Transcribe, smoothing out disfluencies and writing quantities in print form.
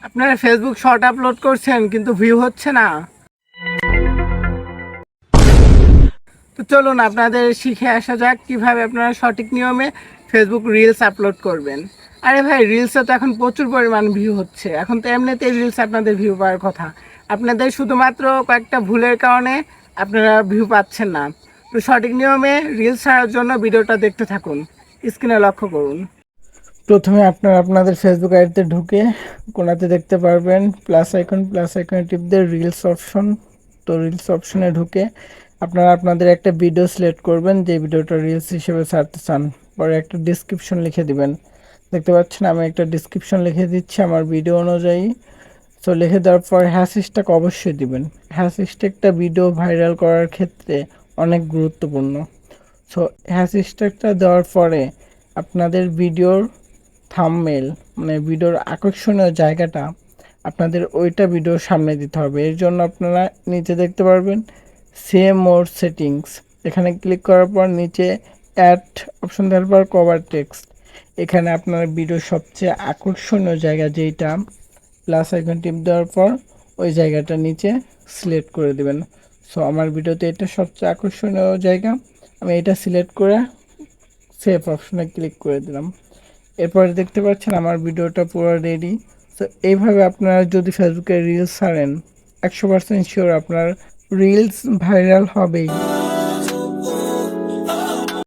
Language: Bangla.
আপনারা ফেসবুক শর্ট আপলোড করছেন কিন্তু ভিউ হচ্ছে না। তো চলুন আপনাদের শিখে আসা যাক কিভাবে আপনারা সঠিক নিয়মে ফেসবুক রিলস আপলোড করবেন। আরে ভাই, রিলসে তো এখন প্রচুর পরিমাণ ভিউ হচ্ছে, এখন তো এমনিতেই রিলস আপনাদের ভিউ পাওয়ার কথা। আপনাদের শুধুমাত্র কয়েকটা ভুলের কারণে আপনারা ভিউ পাচ্ছেন না। তো সঠিক নিয়মে রিলস ছাড়ার জন্য ভিডিওটা দেখতে থাকুন, স্ক্রিনে লক্ষ্য করুন। প্রথমে আপনারা আপনাদের ফেসবুক আইডিতে ঢুকে কোনাতে দেখতে পারবেন প্লাস আইকনে টিপ দিয়ে রিলস অপশন। তো রিলস অপশনে ঢুকে আপনারা আপনাদের একটা ভিডিও সিলেক্ট করবেন যে ভিডিওটা রিলস হিসেবে ছাড়তে চান। পরে একটা ডিসক্রিপশন লিখে দিবেন। দেখতে পাচ্ছেন আমি একটা ডিসক্রিপশন লিখে দিচ্ছি আমার ভিডিও অনুযায়ী। সো লিখে দেওয়ার পর হ্যাশট্যাগ অবশ্যই দিবেন। হ্যাশট্যাগটা ভিডিও ভাইরাল করার ক্ষেত্রে অনেক গুরুত্বপূর্ণ। সো হ্যাশট্যাগটা দেওয়ার পরে আপনাদের ভিডিওর থাম্বনেল মানে ভিডিওর আকর্ষণীয় জায়গাটা আপনাদের ওইটা ভিডিওর সামনে দিতে হবে। এর জন্য আপনারা নিচে দেখতে পারবেন সেভ মোর সেটিংস, এখানে ক্লিক করার পর নিচে অ্যাড অপশন দেওয়ার পর কভার টেক্সট, এখানে আপনার ভিডিওর সবচেয়ে আকর্ষণীয় জায়গা যেইটা প্লাস আইকন টিপ দেওয়ার পর ওই জায়গাটা নিচে সিলেক্ট করে দেবেন। সো আমার ভিডিওতে এটা সবচেয়ে আকর্ষণীয় জায়গা, আমি এটা সিলেক্ট করে সেভ অপশনে ক্লিক করে দিলাম। এরপরে দেখতে পাচ্ছেন আমার ভিডিওটা পুরো রেডি। তো এইভাবে আপনারা যদি ফেসবুকে রিলস ছাড়েন 100% শিওর আপনার রিলস ভাইরাল হবেই।